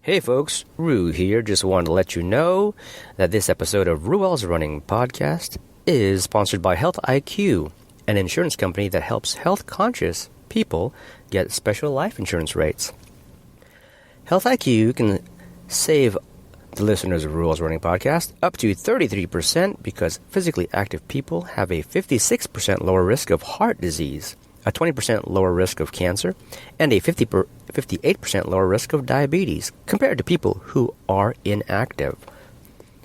Hey folks, Rue here. Just wanted to let you know that this episode of Ruel's Running Podcast is sponsored by Health IQ, an insurance company that helps health-conscious people get special life insurance rates. Health IQ can save the listeners of Ruel's Running Podcast up to 33% because physically active people have a 56% lower risk of heart disease, a 20% lower risk of cancer, and a 58% lower risk of diabetes compared to people who are inactive.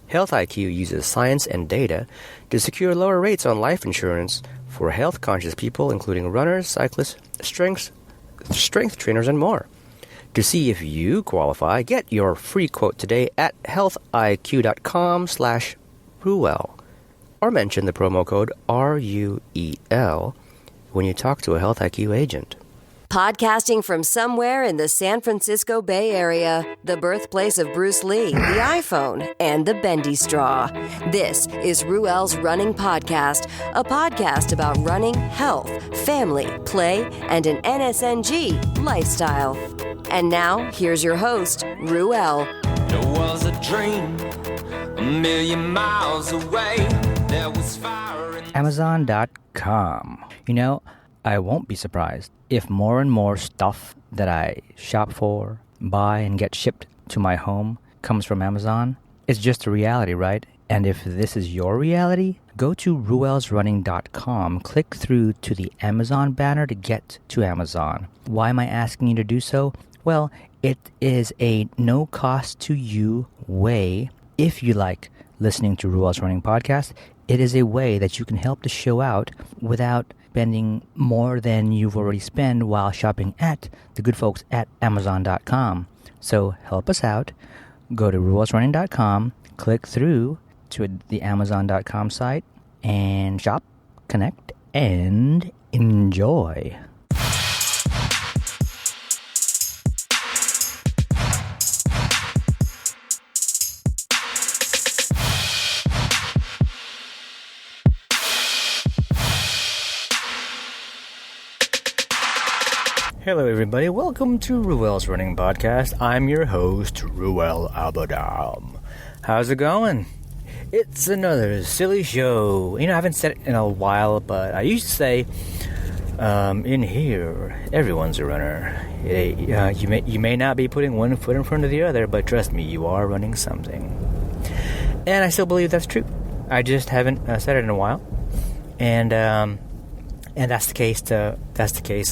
Health IQ uses science and data to secure lower rates on life insurance for health-conscious people, including runners, cyclists, strength trainers, and more. To see if you qualify, get your free quote today at healthiq.com/Ruel or mention the promo code RUEL when you talk to a Health IQ agent. Podcasting from somewhere in the San Francisco Bay Area, the birthplace of Bruce Lee, the iPhone, and the bendy straw. This is Ruel's Running Podcast, a podcast about running, health, family, play, and an NSNG lifestyle. And now, here's your host, Ruel. There was a dream a million miles away. There was fire in Amazon.com. You know, I won't be surprised if more and more stuff that I shop for, buy, and get shipped to my home comes from Amazon. It's just a reality, right? And if this is your reality, go to ruelsrunning.com, click through to the Amazon banner to get to Amazon. Why am I asking you to do so? Well, it is a no-cost-to-you way. If you like listening to Ruel's Running Podcast, it is a way that you can help the show out without spending more than you've already spent while shopping at the good folks at Amazon.com. So help us out. Go to ruelsrunning.com, click through to the Amazon.com site, and shop, connect, and enjoy. Hello everybody, welcome to Ruel's Running Podcast. I'm your host, Ruel Abadam. How's it going? It's another silly show. You know, I haven't said it in a while, but I used to say, in here, everyone's a runner. You may not be putting one foot in front of the other, but trust me, you are running something. And I still believe that's true. I just haven't said it in a while. And that's the case.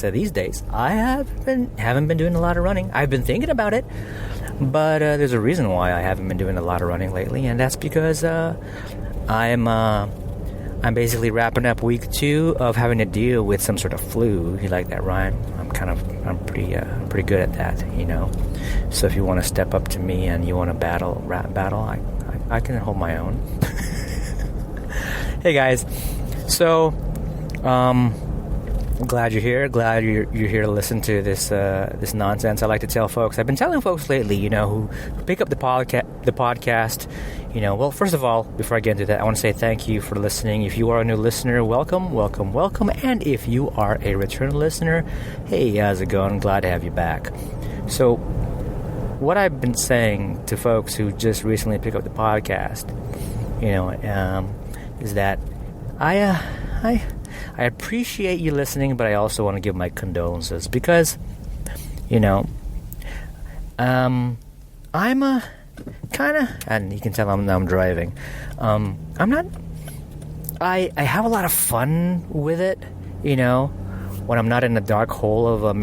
These days. I haven't been doing a lot of running. I've been thinking about it, but there's a reason why I haven't been doing a lot of running lately, and that's because I'm basically wrapping up week 2 of having to deal with some sort of flu. You like that rhyme? I'm pretty good at that, you know. So if you want to step up to me and you want to rap battle, I can hold my own. Hey guys, so. Glad you're here. Glad you're here to listen to this nonsense. I like to tell folks. I've been telling folks lately, you know, who pick up the podcast. You know, well, first of all, before I get into that, I want to say thank you for listening. If you are a new listener, welcome. And if you are a return listener, hey, how's it going? Glad to have you back. So, what I've been saying to folks who just recently picked up the podcast, you know, is that I appreciate you listening, but I also want to give my condolences because, you know, I'm a kind of, and you can tell I'm driving. I have a lot of fun with it, you know, when I'm not in the dark hole of a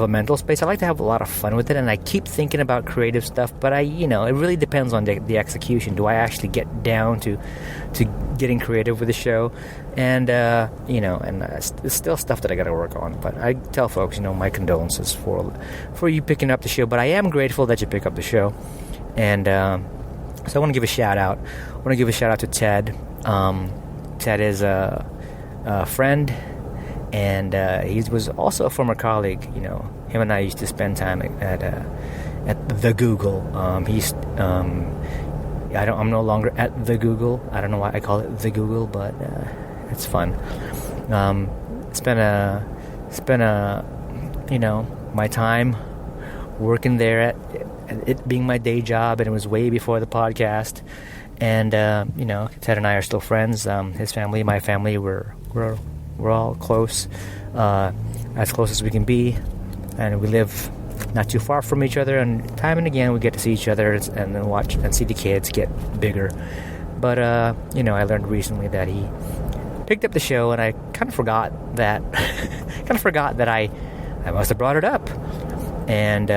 mental space. I like to have a lot of fun with it, and I keep thinking about creative stuff, but it really depends on the execution. Do I actually get down to getting creative with the show? And it's still stuff that I got to work on. But I tell folks, you know, my condolences for you picking up the show. But I am grateful that you pick up the show. And so I want to give a shout out. I want to give a shout out to Ted. Ted is a friend, and he was also a former colleague. You know, him and I used to spend time at the Google. I'm no longer at the Google. I don't know why I call it the Google, but it's fun. Spent my time working there it being my day job, and it was way before the podcast. And Ted and I are still friends. His family, my family, we're all close, as close as we can be, and we live not too far from each other. And time and again, we get to see each other and then watch and see the kids get bigger. But I learned recently that he picked up the show, and I kind of forgot that I must have brought it up. And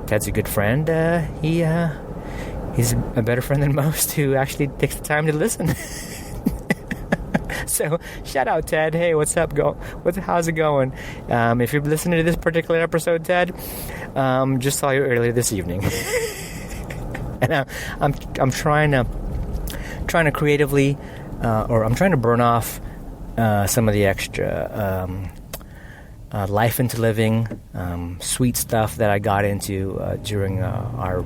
Ted's a good friend. He's a better friend than most who actually takes the time to listen. So shout out, Ted. Hey, what's up? How's it going? If you're listening to this particular episode, Ted, just saw you earlier this evening, and I'm trying to creatively, or I'm trying to burn off some of the extra life into living, sweet stuff that I got into during our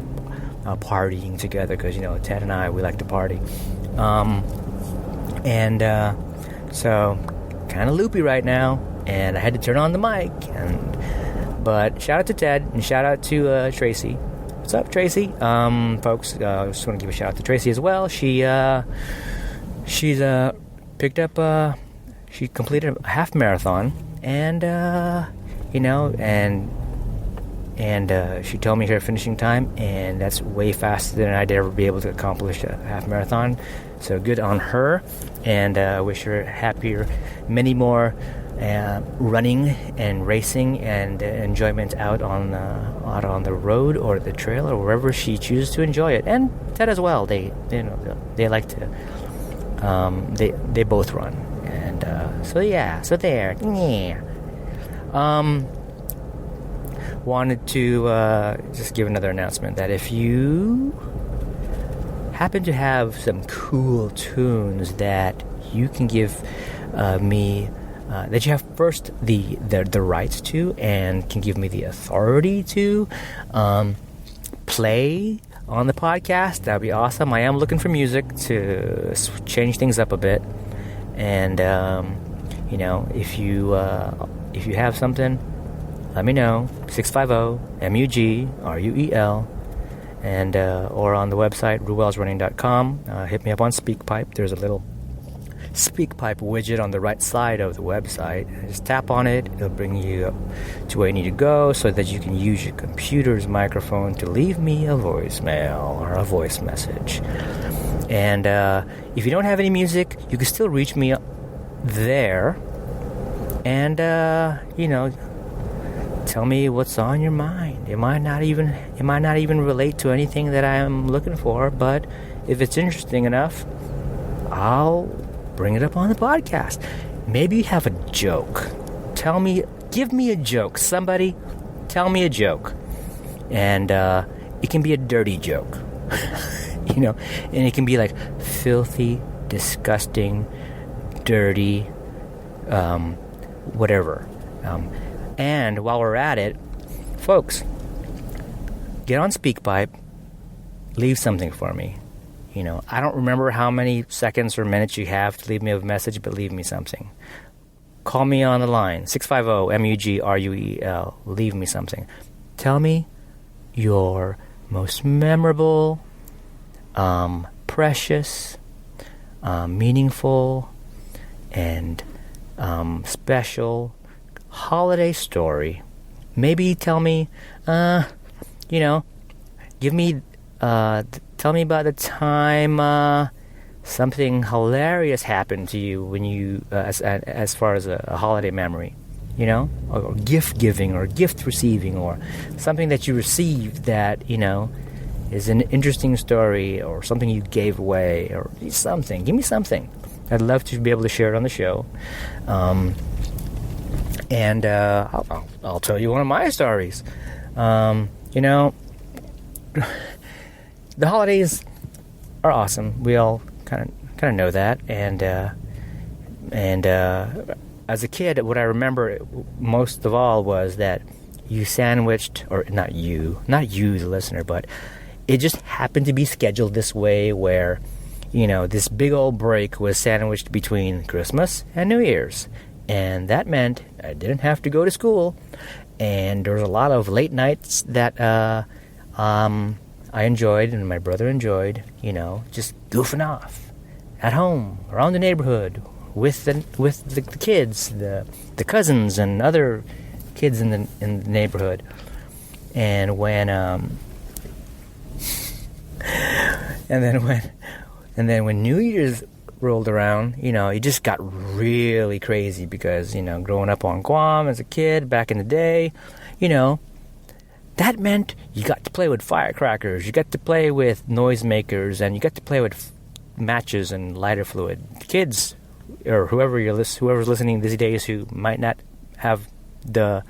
partying together, because Ted and I, we like to party, so kind of loopy right now, and I had to turn on the mic. But shout out to Ted, and shout out to Tracy. What's up, Tracy? Folks, I just want to give a shout out to Tracy as well. She's picked up, she completed a half marathon, and she told me her finishing time, and that's way faster than I'd ever be able to accomplish a half marathon. So good on her, and wish her many more running and racing and enjoyment out on the road or the trail or wherever she chooses to enjoy it. And Ted as well. They like to. They both run, and so there. Yeah. Wanted to just give another announcement that if you happen to have some cool tunes that you can give me, that you have first the rights to and can give me the authority to play on the podcast, that'd be awesome. I am looking for music to change things up a bit, and if you have something, let me know. 650-MUG-RUEL, and or on the website ruelsrunning.com. Hit me up on SpeakPipe. There's a little SpeakPipe widget on the right side of the website. Just tap on it. It'll bring you up to where you need to go, so that you can use your computer's microphone to leave me a voicemail or a voice message. And if you don't have any music, you can still reach me there. And tell me what's on your mind. It might not even relate to anything that I am looking for, but if it's interesting enough, I'll bring it up on the podcast. Maybe you have a joke. Give me a joke. Somebody, tell me a joke. And it can be a dirty joke. And it can be like filthy, disgusting, dirty, whatever. And while we're at it, folks, get on SpeakPipe, leave something for me. I don't remember how many seconds or minutes you have to leave me a message, but leave me something. Call me on the line, 650-MUG-RUEL. Leave me something. Tell me your most memorable, precious, meaningful, and special holiday story. Maybe tell me, tell me about the time something hilarious happened to you when you, as far as a holiday memory, or gift giving or gift receiving, or something that you received that, is an interesting story, or something you gave away, or something. Give me something. I'd love to be able to share it on the show. And I'll tell you one of my stories. The holidays are awesome. We all kind of know that. And as a kid, what I remember most of all was that you sandwiched, or not you, the listener, but it just happened to be scheduled this way, where this big old break was sandwiched between Christmas and New Year's. And that meant I didn't have to go to school. And there was a lot of late nights that I enjoyed, and my brother enjoyed, just goofing off at home, around the neighborhood, with the kids, the cousins and other kids in the neighborhood. And when and then when New Year's rolled around, it just got really crazy because, growing up on Guam as a kid back in the day, that meant you got to play with firecrackers, you got to play with noisemakers, and you got to play with matches and lighter fluid. Kids, or whoever's listening these days who might not have the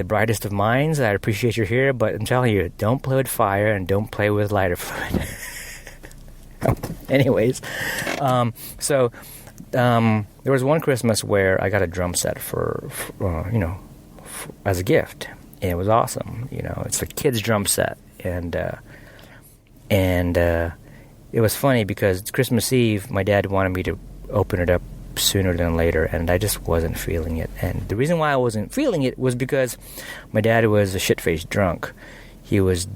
brightest of minds, I appreciate you're here, but I'm telling you, don't play with fire and don't play with lighter fluid. Anyways, so there was one Christmas where I got a drum set for as a gift, and it was awesome. It's a kid's drum set, and it was funny because Christmas Eve, my dad wanted me to open it up sooner than later, and I just wasn't feeling it. And the reason why I wasn't feeling it was because my dad was a shit-faced drunk. He was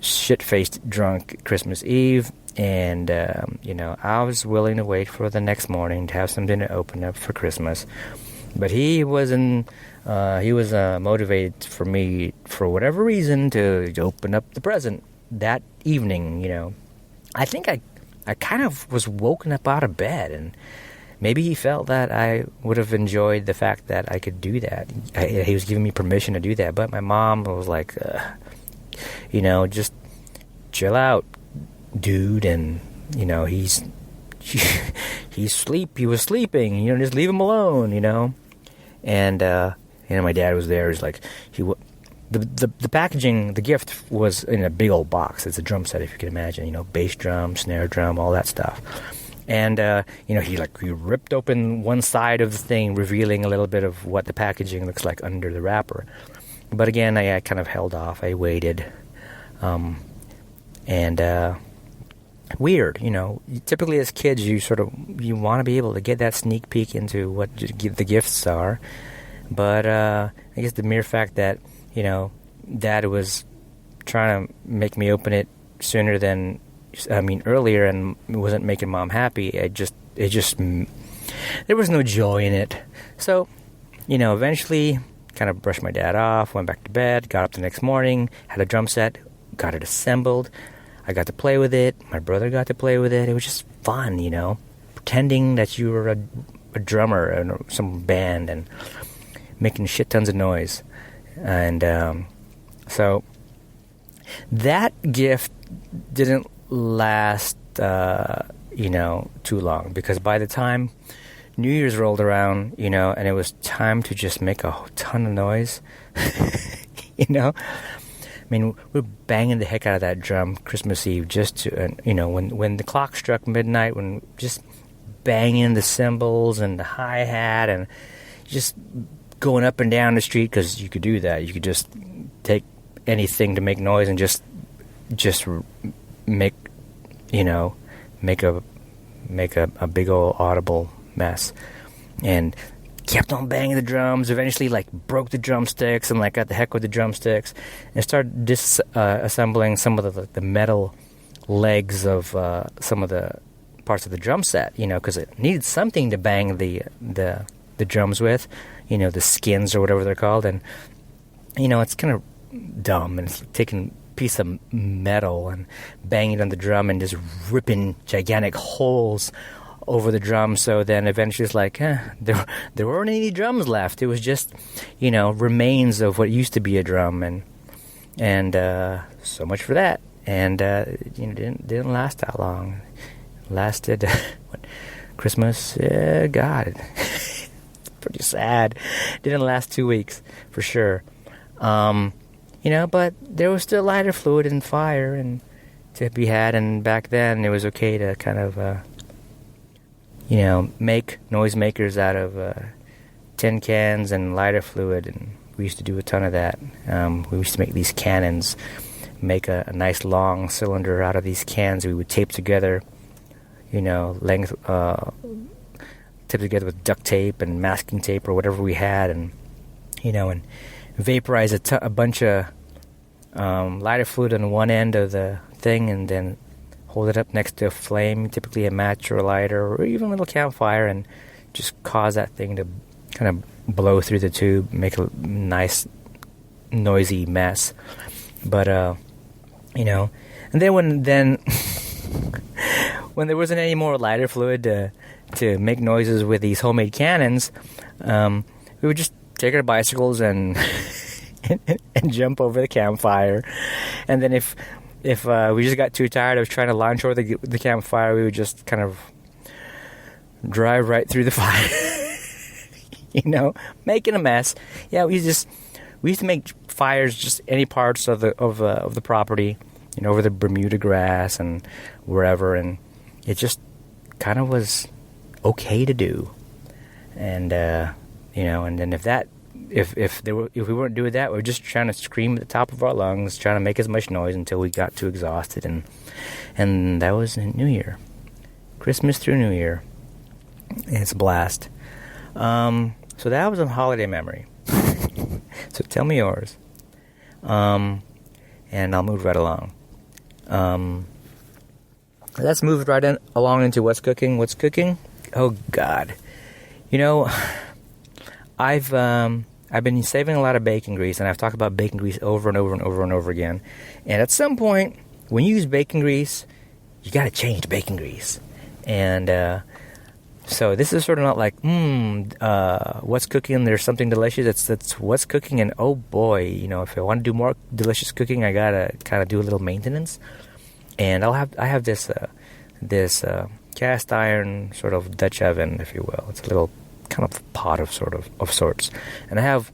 shit-faced drunk Christmas Eve, and I was willing to wait for the next morning to have something to open up for Christmas. But he was motivated for me, for whatever reason, to open up the present that evening. I think I kind of was woken up out of bed, and maybe he felt that I would have enjoyed the fact that I could do that. He was giving me permission to do that, but my mom was like, just chill out, dude, and he was sleeping, just leave him alone, and my dad was there. He's like, the packaging, the gift was in a big old box. It's a drum set, if you can imagine, bass drum, snare drum, all that stuff. And he ripped open one side of the thing, revealing a little bit of what the packaging looks like under the wrapper. But again, I kind of held off. I waited, weird, typically as kids, you want to be able to get that sneak peek into what the gifts are. But I guess the mere fact that Dad was trying to make me open it earlier, and wasn't making Mom happy. It just there was no joy in it. So eventually kind of brushed my dad off, went back to bed, got up the next morning, had a drum set, got it assembled. I got to play with it. My brother got to play with it. It was just fun, pretending that you were a drummer in some band and making shit tons of noise. And so that gift didn't last, too long, because by the time New Year's rolled around, and it was time to just make a ton of noise, we were banging the heck out of that drum Christmas Eve just to, when the clock struck midnight, when just banging the cymbals and the hi-hat and just going up and down the street, because you could do that. You could just take anything to make noise and just make a big old audible mess, and kept on banging the drums. Eventually, broke the drumsticks and got the heck with the drumsticks, and started disassembling some of the metal legs of some of the parts of the drum set. Because it needed something to bang the drums with. The skins or whatever they're called, and it's kind of dumb, and it's taking a piece of metal and banging it on the drum and just ripping gigantic holes over the drum. So then eventually it's there weren't any drums left. It was just remains of what used to be a drum, and so much for that. And didn't last that long. Lasted Christmas, God. Pretty sad. Didn't last 2 weeks for sure. But there was still lighter fluid and fire and to be had, and back then it was okay to kind of make noisemakers out of tin cans and lighter fluid, and we used to do a ton of that. We used to make these cannons, make a nice long cylinder out of these cans. We would tape together, length, taped together with duct tape and masking tape or whatever we had, and and vaporize a bunch of lighter fluid on one end of the thing and then hold it up next to a flame, typically a match or a lighter or even a little campfire, and just cause that thing to kind of blow through the tube, make a nice noisy mess. But you know, and then when there wasn't any more lighter fluid to make noises with these homemade cannons, we would just take our bicycles and and jump over the campfire. And then if we just got too tired of trying to launch over the campfire, we would just kind of drive right through the fire. You know, making a mess. Yeah, we used to make fires just any parts of the property, you know, over the Bermuda grass and wherever, and it just kind of was okay to do. And you know, and then if we weren't doing that, we were just trying to scream at the top of our lungs, trying to make as much noise until we got too exhausted, and that was New Year, Christmas through New Year. It's a blast. So that was a holiday memory. So tell me yours. And I'll move right along. Let's move right along into what's cooking. What's cooking? Oh God. You know, I've been saving a lot of bacon grease, and I've talked about bacon grease over and over and over and over again. And at some point, when you use bacon grease, you got to change the bacon grease. And so this is sort of not like, what's cooking? There's something delicious. It's what's cooking, and oh boy, you know, if I want to do more delicious cooking, I gotta kind of do a little maintenance. And I have this cast iron sort of Dutch oven, if you will. It's a little kind of pot of sorts, and I have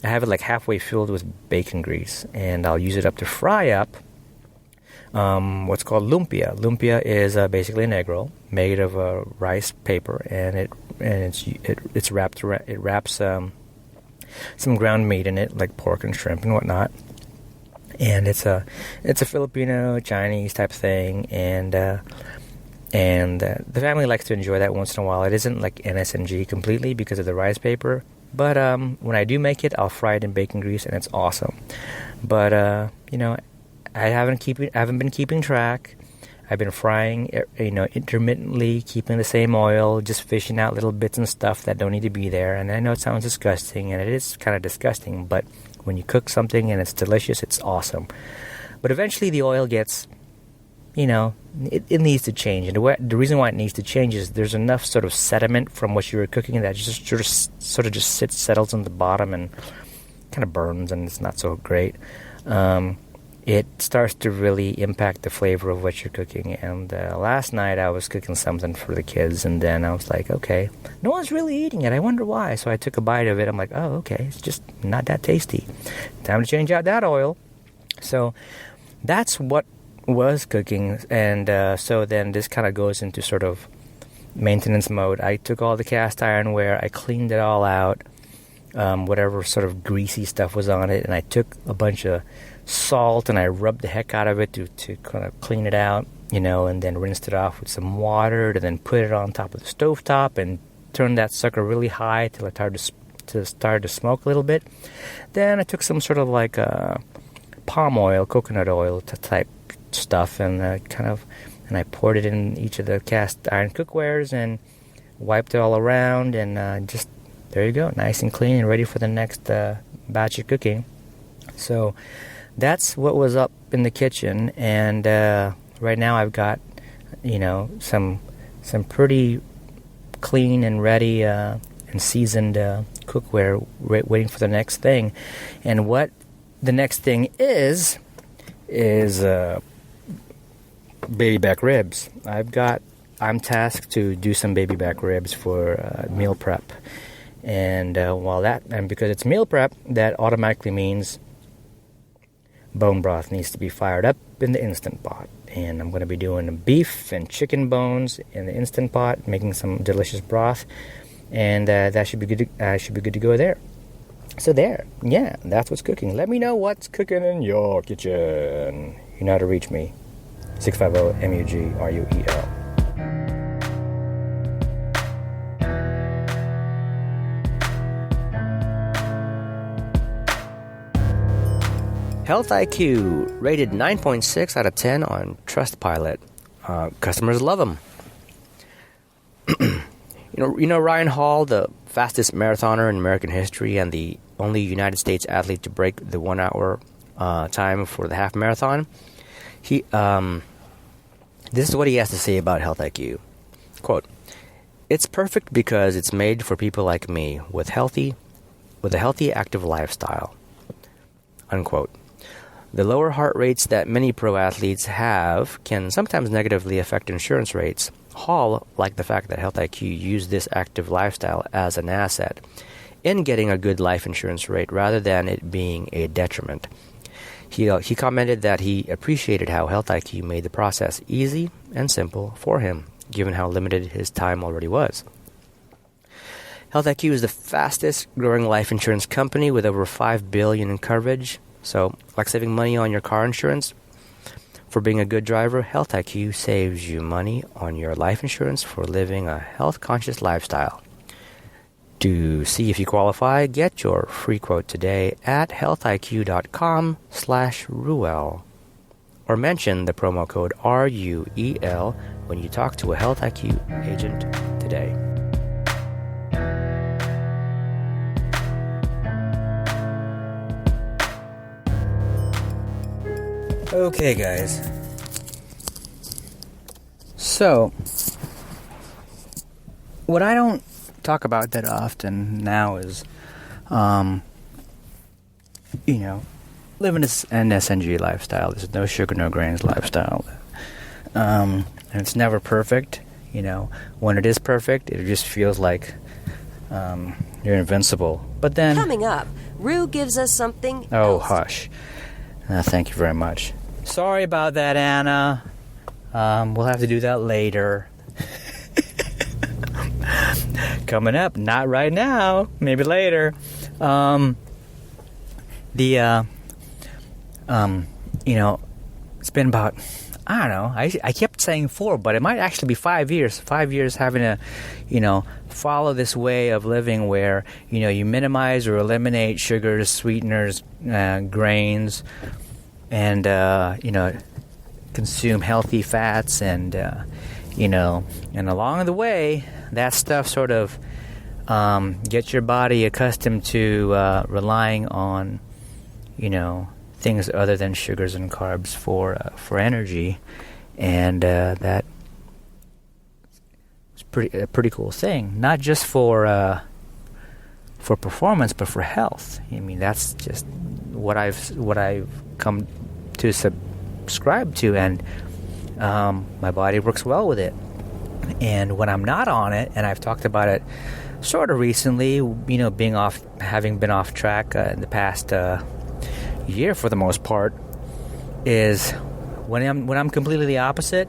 it like halfway filled with bacon grease, and I'll use it up to fry up what's called lumpia. Lumpia is basically an egg roll made of rice paper, and it wraps some ground meat in it, like pork and shrimp and whatnot. And it's a Filipino Chinese type thing, and the family likes to enjoy that once in a while. It isn't like NSNG completely because of the rice paper, but when I do make it, I'll fry it in bacon grease, and it's awesome. But you know, I haven't been keeping track. I've been frying, you know, intermittently, keeping the same oil, just fishing out little bits and stuff that don't need to be there. And I know it sounds disgusting, and it is kind of disgusting, but when you cook something and it's delicious, it's awesome. But eventually the oil gets, you know, it needs to change. And the reason why it needs to change is there's enough sort of sediment from what you were cooking that just sort of settles on the bottom and kind of burns, and it's not so great. It starts to really impact the flavor of what you're cooking. And last night I was cooking something for the kids, and then I was like, okay, no one's really eating it. I wonder why. So I took a bite of it. I'm like, oh, okay, it's just not that tasty. Time to change out that oil. So that's what was cooking. And so then this kind of goes into sort of maintenance mode. I took all the cast ironware, I cleaned it all out, whatever sort of greasy stuff was on it, and I took a bunch of salt and I rubbed the heck out of it to kind of clean it out, you know, and then rinsed it off with some water, and then put it on top of the stovetop and turned that sucker really high till it started to smoke a little bit. Then I took some sort of like palm oil, coconut oil type stuff, and I poured it in each of the cast iron cookwares and wiped it all around, and just there you go, nice and clean and ready for the next batch of cooking. So that's what was up in the kitchen, and right now I've got, you know, some pretty clean and ready and seasoned cookware waiting for the next thing. And what the next thing is baby back ribs. I'm tasked to do some baby back ribs for meal prep, and because it's meal prep, that automatically means bone broth needs to be fired up in the Instant Pot. And I'm going to be doing beef and chicken bones in the Instant Pot, making some delicious broth, and that should be good. Should be good to go there. So there, yeah, that's what's cooking. Let me know what's cooking in your kitchen. You know how to reach me. 650-MUG-RUEL. Health IQ, rated 9.6 out of 10 on Trustpilot. Customers love them. You know Ryan Hall, the fastest marathoner in American history and the only United States athlete to break the 1 hour time for the half marathon. This is what he has to say about Health IQ. Quote, "It's perfect because it's made for people like me with a healthy, active lifestyle." Unquote. The lower heart rates that many pro athletes have can sometimes negatively affect insurance rates. Hall liked the fact that Health IQ used this active lifestyle as an asset in getting a good life insurance rate rather than it being a detriment. He commented that he appreciated how Health IQ made the process easy and simple for him, given how limited his time already was. Health IQ is the fastest growing life insurance company with over $5 billion in coverage. So, like saving money on your car insurance for being a good driver, Health IQ saves you money on your life insurance for living a health-conscious lifestyle. To see if you qualify, get your free quote today at healthiq.com/Ruel or mention the promo code RUEL when you talk to a Health IQ agent today. Okay, guys. So, what I don't talk about that often now is, living this NSNG lifestyle. There's no sugar, no grains lifestyle. And it's never perfect. When it is perfect, it just feels like you're invincible. But then... Coming up, Rue gives us something else. else. Hush. Thank you very much. Sorry about that, Anna. We'll have to do that later. Coming up, not right now, maybe later. It's been about, I don't know, I kept saying 4, but it might actually be 5 years. 5 years having to, follow this way of living where, you minimize or eliminate sugars, sweeteners, grains, and, consume healthy fats and, and along the way, that stuff sort of gets your body accustomed to relying on, things other than sugars and carbs for energy, and that is a pretty cool thing. Not just for performance, but for health. I mean, that's just what I've come to subscribe to, and my body works well with it. And when I'm not on it, and I've talked about it sort of recently, having been off track in the past year for the most part, is when I'm completely the opposite.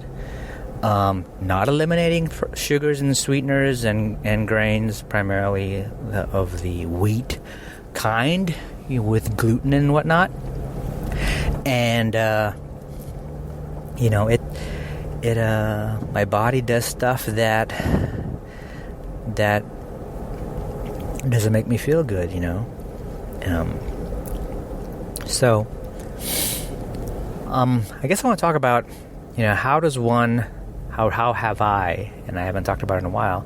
Not eliminating sugars and sweeteners and grains, primarily of the wheat kind, with gluten and whatnot. And my body does stuff that doesn't make me feel good, So, I guess I want to talk about, how does one, how have I, and I haven't talked about it in a while,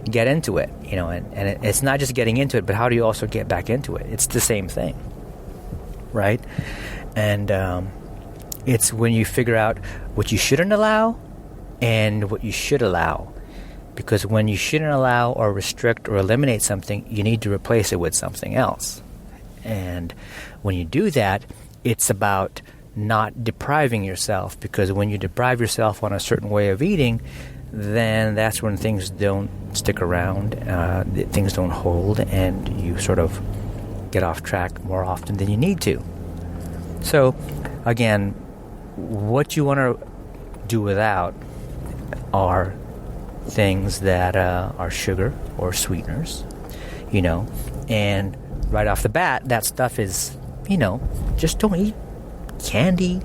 get into it, and it's not just getting into it, but how do you also get back into it? It's the same thing, right? And it's when you figure out what you shouldn't allow and what you should allow. Because when you shouldn't allow or restrict or eliminate something, you need to replace it with something else. And when you do that, it's about not depriving yourself, because when you deprive yourself on a certain way of eating, then that's when things don't stick around, things don't hold, and you sort of get off track more often than you need to. So, again, what you want to do without are things that are sugar or sweeteners, and right off the bat, that stuff is, just don't eat candy,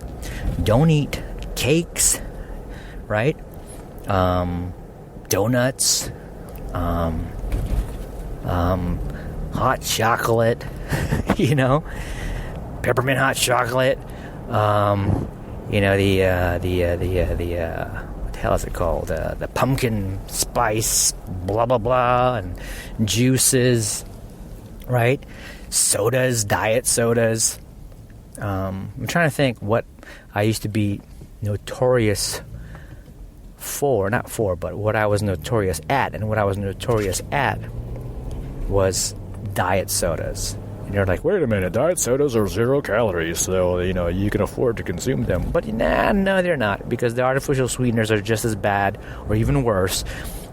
don't eat cakes, right? Donuts, hot chocolate, peppermint hot chocolate. You know, what the hell is it called? The pumpkin spice, blah, blah, blah, and juices, right? Sodas, diet sodas. I'm trying to think what I used to be notorious for, not for, but what I was notorious at. And what I was notorious at was diet sodas. And you're like, wait a minute, diet sodas are 0 calories, so, you know, you can afford to consume them. But no, they're not, because the artificial sweeteners are just as bad or even worse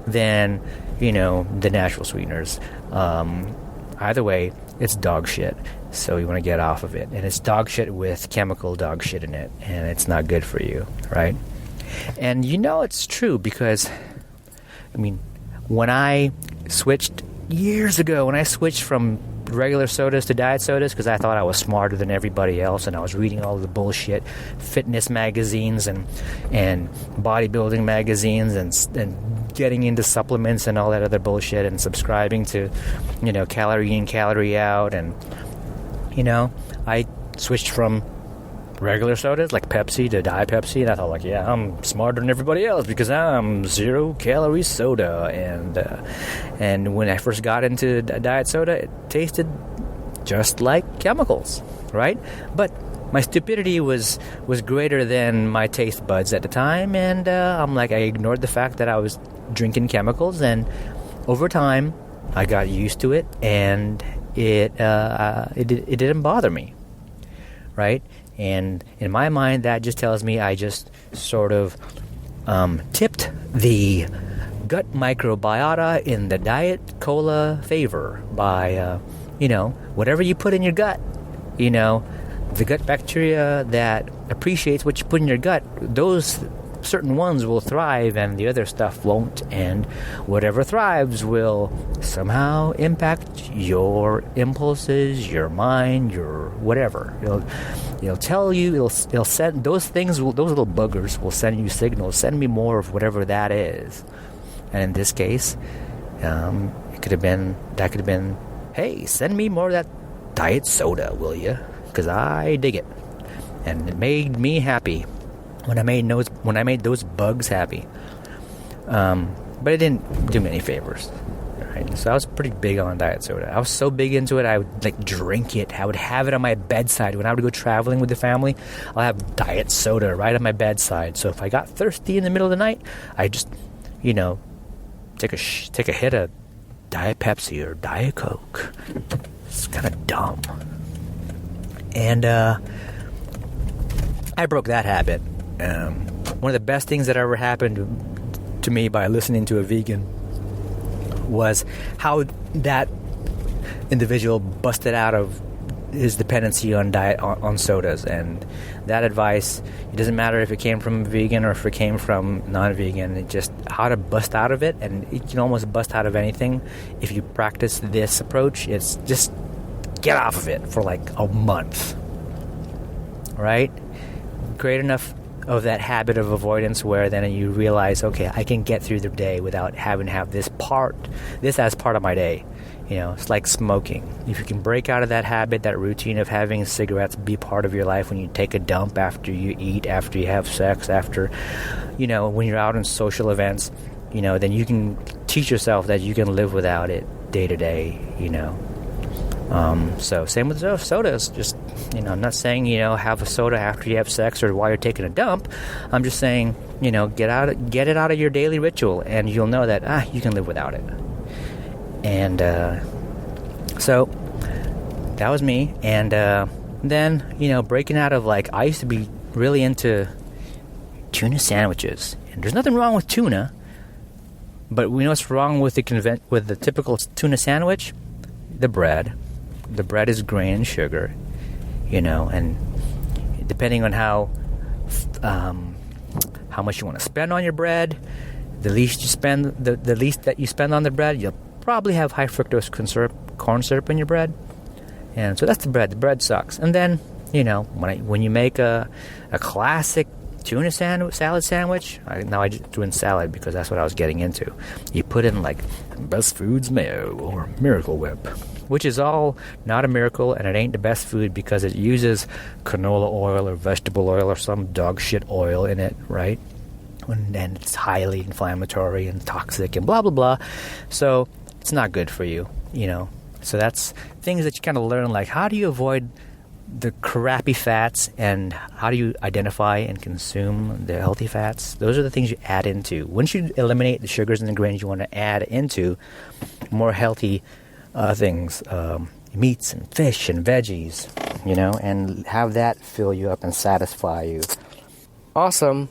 than, you know, the natural sweeteners. Either way, it's dog shit, so you want to get off of it. And it's dog shit with chemical dog shit in it, and it's not good for you, right? And you know it's true because, I mean, when I switched years ago, when I switched from regular sodas to diet sodas because I thought I was smarter than everybody else, and I was reading all the bullshit fitness magazines and bodybuilding magazines and getting into supplements and all that other bullshit and subscribing to, you know, calorie in, calorie out, and, you know, I switched from regular sodas like Pepsi to Diet Pepsi, and I thought, like, yeah, I'm smarter than everybody else because I'm 0 calorie soda. And when I first got into diet soda, it tasted just like chemicals, right? But my stupidity was greater than my taste buds at the time, and I'm like, I ignored the fact that I was drinking chemicals, and over time I got used to it, and it didn't bother me, right? And in my mind, that just tells me I just sort of tipped the gut microbiota in the diet cola favor by, you know, whatever you put in your gut, you know, the gut bacteria that appreciates what you put in your gut, those certain ones will thrive and the other stuff won't, and whatever thrives will somehow impact your impulses, your mind, your whatever. It'll tell you, it'll send those things, those little buggers will send you signals, send me more of whatever that is. And in this case, that could have been, hey, send me more of that diet soda, will you? Because I dig it, and it made me happy when I made those bugs happy. But it didn't do me any favors. Right? So I was pretty big on diet soda. I was so big into it, I would like drink it. I would have it on my bedside when I would go traveling with the family. I'll have diet soda right on my bedside. So if I got thirsty in the middle of the night, I just, you know, take a hit of Diet Pepsi or Diet Coke. It's kind of dumb. And I broke that habit. One of the best things that ever happened to me by listening to a vegan was how that individual busted out of his dependency on sodas. And that advice, it doesn't matter if it came from a vegan or if it came from non-vegan, it just how to bust out of it. And you can almost bust out of anything if you practice this approach. It's just get off of it for like a month, right? Create enough of that habit of avoidance where then you realize, okay, I can get through the day without having to have this as part of my day. You know, it's like smoking. If you can break out of that habit, that routine of having cigarettes be part of your life when you take a dump, after you eat, after you have sex, after, you know, when you're out in social events, you know, then you can teach yourself that you can live without it day to day, you know. So same with sodas. Just, you know, I'm not saying, you know, have a soda after you have sex or while you're taking a dump. I'm just saying, you know, get it out of your daily ritual, and you'll know that you can live without it. And so that was me. And then, you know, breaking out of, like, I used to be really into tuna sandwiches, and there's nothing wrong with tuna, but we know what's wrong with the typical tuna sandwich? The bread. The bread is grain and sugar, you know, and depending on how much you want to spend on your bread, the least that you spend on the bread, you'll probably have high fructose corn syrup in your bread. And so that's the bread. The bread sucks. And then, you know, when you make a classic tuna salad sandwich, now I just doing salad because that's what I was getting into. You put in like Best Foods mayo or Miracle Whip, which is all not a miracle, and it ain't the best food because it uses canola oil or vegetable oil or some dog shit oil in it, right? And it's highly inflammatory and toxic and blah, blah, blah. So it's not good for you, you know. So that's things that you kind of learn, like how do you avoid the crappy fats and how do you identify and consume the healthy fats? Those are the things you add into. Once you eliminate the sugars and the grains, you want to add into more healthy things, meats and fish and veggies, you know, and have that fill you up and satisfy you. Awesome.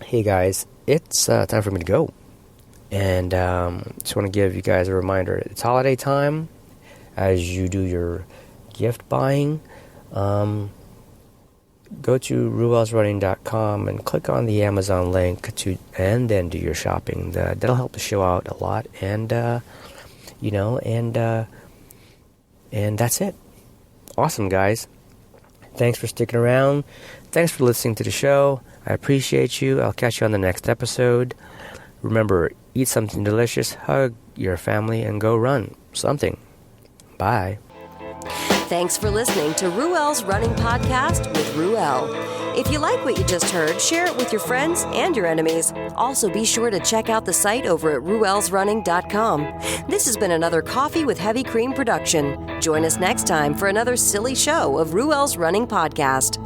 Hey guys, it's time for me to go. And just want to give you guys a reminder. It's holiday time. As you do your gift buying, go to ruelsrunning.com and click on the Amazon link and then do your shopping. That'll help the show out a lot. And, and that's it. Awesome, guys. Thanks for sticking around. Thanks for listening to the show. I appreciate you. I'll catch you on the next episode. Remember, eat something delicious, hug your family, and go run something. Bye. Thanks for listening to Ruel's Running Podcast with Ruel. If you like what you just heard, share it with your friends and your enemies. Also, be sure to check out the site over at ruelsrunning.com. This has been another Coffee with Heavy Cream production. Join us next time for another silly show of Ruel's Running Podcast.